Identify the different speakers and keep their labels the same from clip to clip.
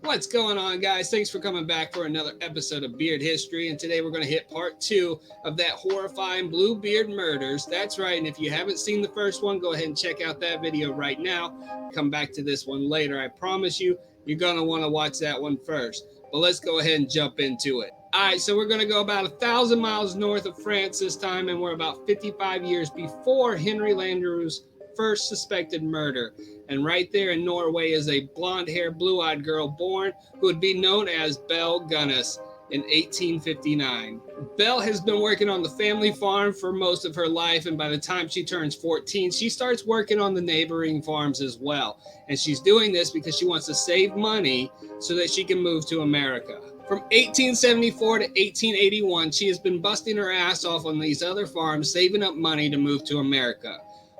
Speaker 1: What's going on, guys? Thanks for coming back for another episode of Beard History. And today we're going to hit part 2 of that horrifying Bluebeard murders. That's right. And if you haven't seen the first one, go ahead and check out that video right now. Come back to this one later. I promise you're going to want to watch that one first. But let's go ahead and jump into it. All right, so we're going to go about 1,000 miles north of France this time, and we're about 55 years before Henry Landru's first suspected murder. And right there in Norway is a blonde-haired, blue-eyed girl born who would be known as Belle Gunness in 1859. Belle has been working on the family farm for most of her life, and by the time she turns 14, she starts working on the neighboring farms as well. And she's doing this because she wants to save money so that she can move to America. From 1874 to 1881, she has been busting her ass off on these other farms, saving up money to move to America.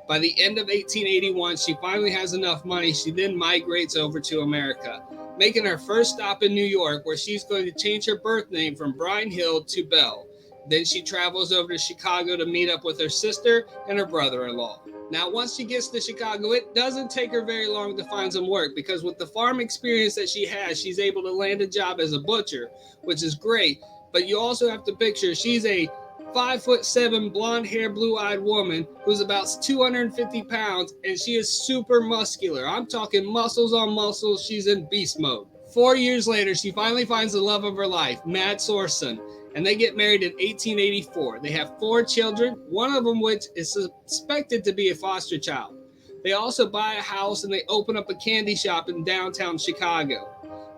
Speaker 1: By the end of 1881, she finally has enough money. She then migrates over to America, making her first stop in New York, where she's going to change her birth name from Brine Hill to Belle. Then she travels over to Chicago to meet up with her sister and her brother-in-law. Now, once she gets to Chicago, it doesn't take her very long to find some work, because with the farm experience that she has, she's able to land a job as a butcher, which is great. But you also have to picture she's a 5'7", blonde-haired, blue-eyed woman who's about 250 pounds, and she is super muscular. I'm talking muscles on muscles. She's in beast mode. 4 years later, she finally finds the love of her life, Mad Sorson, and they get married in 1884. They have 4 children, one of them which is suspected to be a foster child. They also buy a house and they open up a candy shop in downtown Chicago.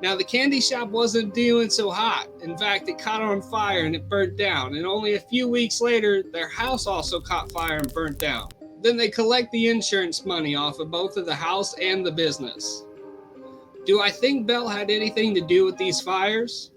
Speaker 1: Now, the candy shop wasn't doing so hot. In fact, it caught on fire and it burnt down. And only a few weeks later, their house also caught fire and burnt down. Then they collect the insurance money off of both of the house and the business. Do I think Belle had anything to do with these fires?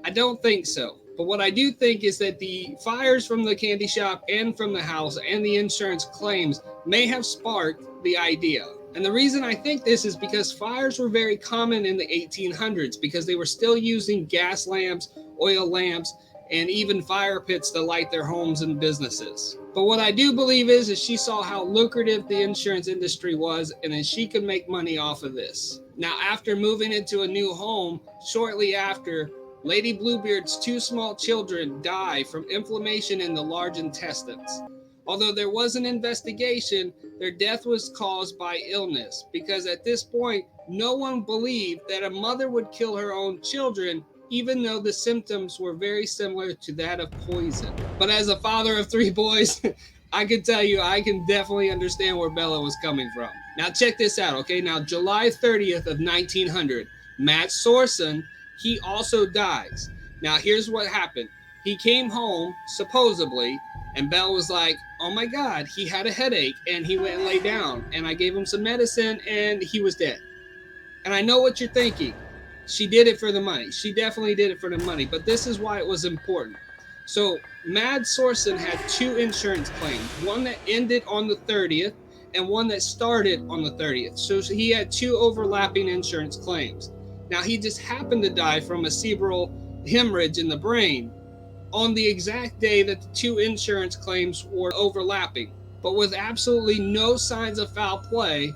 Speaker 1: I don't think so. But what I do think is that the fires from the candy shop and from the house and the insurance claims may have sparked the idea. And the reason I think this is because fires were very common in the 1800s, because they were still using gas lamps, oil lamps, and even fire pits to light their homes and businesses. But what I do believe is she saw how lucrative the insurance industry was, and then she could make money off of this. Now, after moving into a new home, shortly after, Lady Bluebeard's 2 small children die from inflammation in the large intestines. Although there was an investigation, their death was caused by illness, because at this point, no one believed that a mother would kill her own children, even though the symptoms were very similar to that of poison. But as a father of 3 boys, I can tell you, I can definitely understand where Bella was coming from. Now check this out, okay? Now, July 30th of 1900, Matt Sorson, he also dies. Now, here's what happened. He came home, supposedly, and Belle was like, oh my God, he had a headache, and he went and lay down, and I gave him some medicine, and he was dead. And I know what you're thinking. She did it for the money. She definitely did it for the money, but this is why it was important. So Mad Sorson had 2 insurance claims, one that ended on the 30th and one that started on the 30th. So he had 2 overlapping insurance claims. Now, he just happened to die from a cerebral hemorrhage in the brain on the exact day that the 2 insurance claims were overlapping. But with absolutely no signs of foul play,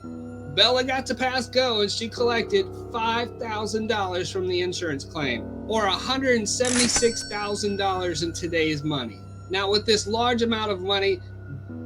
Speaker 1: Bella got to pass go, and she collected $5,000 from the insurance claim, or $176,000 in today's money. Now, with this large amount of money,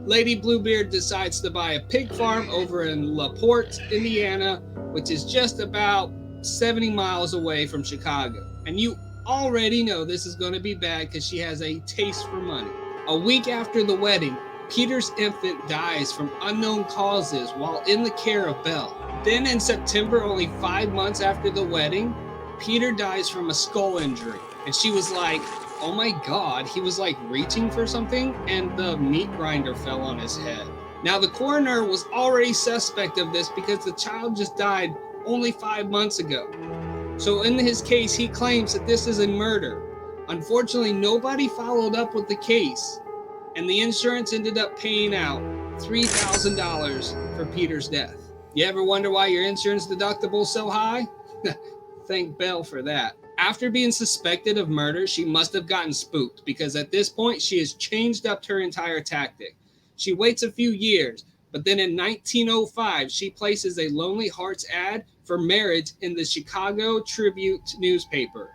Speaker 1: Lady Bluebeard decides to buy a pig farm over in La Porte, Indiana, which is just about 70 miles away from Chicago. And you already know this is going to be bad because she has a taste for money. A week after the wedding, Peter's infant dies from unknown causes while in the care of Belle. Then in September, only 5 months after the wedding, Peter dies from a skull injury. And she was like, oh my God, he was like reaching for something and the meat grinder fell on his head. Now, the coroner was already suspect of this because the child just died only 5 months ago. So in his case, he claims that this is a murder. Unfortunately, nobody followed up with the case, and the insurance ended up paying out $3,000 for Peter's death. You ever wonder why your insurance deductible is so high? Thank Belle for that. After being suspected of murder, she must have gotten spooked, because at this point, she has changed up her entire tactic. She waits a few years, but then in 1905, she places a Lonely Hearts ad for marriage in the Chicago Tribune newspaper.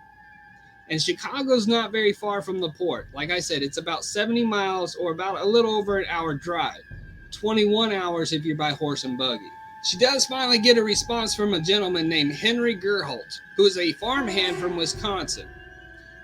Speaker 1: And Chicago's not very far from the port. Like I said, it's about 70 miles or about a little over an hour drive. 21 hours if you're by horse and buggy. She does finally get a response from a gentleman named Henry Gerholt, who is a farmhand from Wisconsin.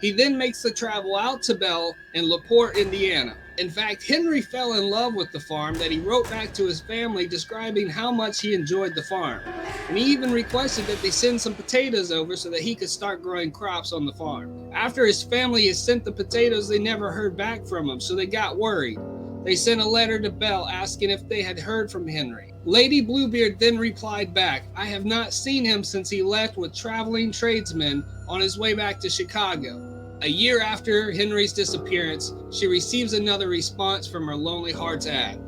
Speaker 1: He then makes the travel out to Belle in LaPorte, Indiana. In fact, Henry fell in love with the farm that he wrote back to his family describing how much he enjoyed the farm. And he even requested that they send some potatoes over so that he could start growing crops on the farm. After his family had sent the potatoes, they never heard back from him, so they got worried. They sent a letter to Belle asking if they had heard from Henry. Lady Bluebeard then replied back, "I have not seen him since he left with traveling tradesmen on his way back to Chicago." A year after Henry's disappearance, she receives another response from her Lonely Hearts ad.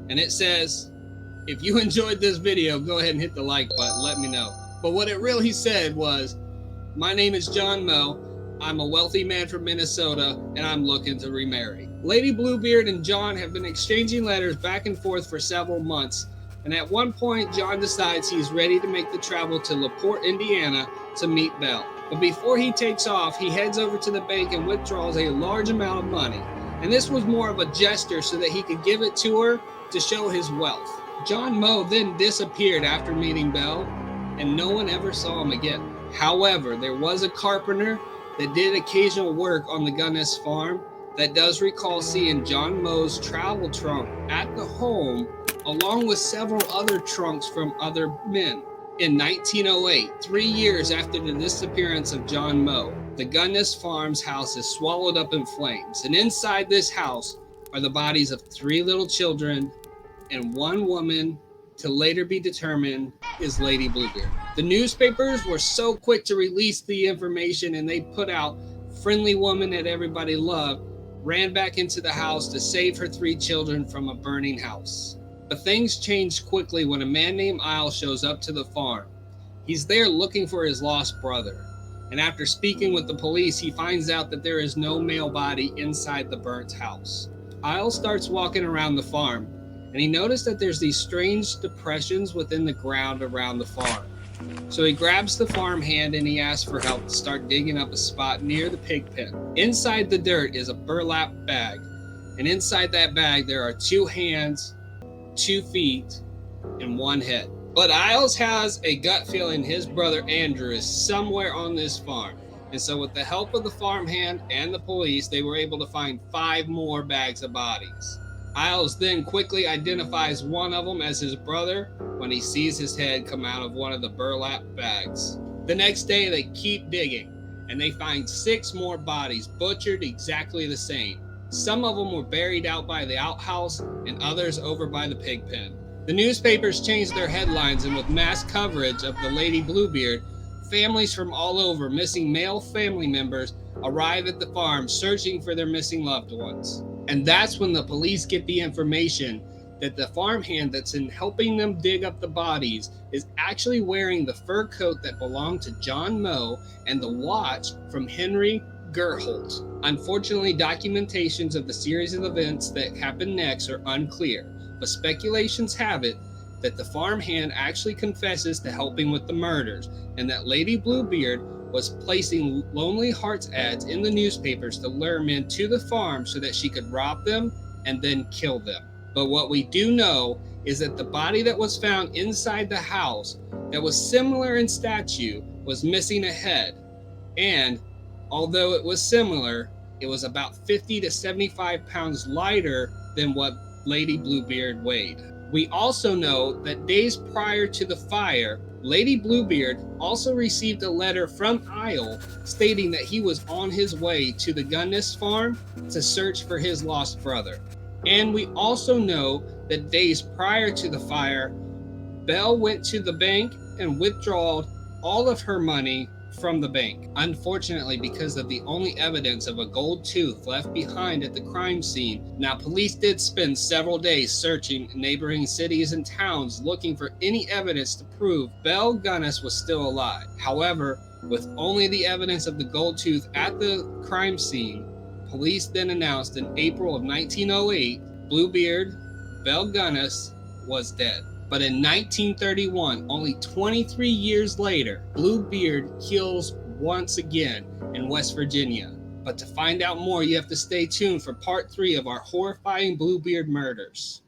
Speaker 1: And it says, "If you enjoyed this video, go ahead and hit the like button, let me know." But what it really said was, "My name is John Moe. I'm a wealthy man from Minnesota, and I'm looking to remarry." Lady Bluebeard and John have been exchanging letters back and forth for several months, and at one point, John decides he's ready to make the travel to LaPorte, Indiana to meet Belle. But before he takes off, he heads over to the bank and withdraws a large amount of money. And this was more of a gesture so that he could give it to her to show his wealth. John Moe then disappeared after meeting Belle, and no one ever saw him again. However, there was a carpenter that did occasional work on the Gunness farm that does recall seeing John Moe's travel trunk at the home, along with several other trunks from other men. In 1908, 3 years after the disappearance of John Moe, the Gunness Farms house is swallowed up in flames, and inside this house are the bodies of 3 little children and 1 woman, to later be determined is Lady Bluebeard. The newspapers were so quick to release the information, and they put out "Friendly woman that everybody loved ran back into the house to save her 3 children from a burning house." But things changed quickly when a man named Isle shows up to the farm. He's there looking for his lost brother. And after speaking with the police, he finds out that there is no male body inside the burnt house. Isle starts walking around the farm, and he noticed that there's these strange depressions within the ground around the farm. So he grabs the farm hand and he asks for help to start digging up a spot near the pig pen. Inside the dirt is a burlap bag, and inside that bag there are 2 hands, 2 feet, and 1 head. But Isles has a gut feeling his brother Andrew is somewhere on this farm. And so with the help of the farmhand and the police, they were able to find 5 more bags of bodies. Isles then quickly identifies one of them as his brother when he sees his head come out of one of the burlap bags. The next day they keep digging, and they find 6 more bodies butchered exactly the same. Some of them were buried out by the outhouse and others over by the pig pen. The newspapers changed their headlines, and with mass coverage of the Lady Bluebeard, families from all over missing male family members arrive at the farm searching for their missing loved ones. And that's when the police get the information that the farmhand that's in helping them dig up the bodies is actually wearing the fur coat that belonged to John Moe and the watch from Henry Gerholt. Unfortunately, documentations of the series of events that happened next are unclear, but speculations have it that the farmhand actually confesses to helping with the murders, and that Lady Bluebeard was placing Lonely Hearts ads in the newspapers to lure men to the farm so that she could rob them and then kill them. But what we do know is that the body that was found inside the house that was similar in stature was missing a head, and although it was similar, it was about 50 to 75 pounds lighter than what Lady Bluebeard weighed. We also know that days prior to the fire, Lady Bluebeard also received a letter from Isle stating that he was on his way to the Gunness farm to search for his lost brother. And we also know that days prior to the fire, Belle went to the bank and withdrew all of her money from the bank. Unfortunately, because of the only evidence of a gold tooth left behind at the crime scene. Now, police did spend several days searching neighboring cities and towns looking for any evidence to prove Belle Gunness was still alive. However, with only the evidence of the gold tooth at the crime scene, police then announced in April of 1908, Bluebeard, Belle Gunness, was dead. But in 1931, only 23 years later, Bluebeard kills once again in West Virginia. But to find out more, you have to stay tuned for part 3 of our horrifying Bluebeard murders.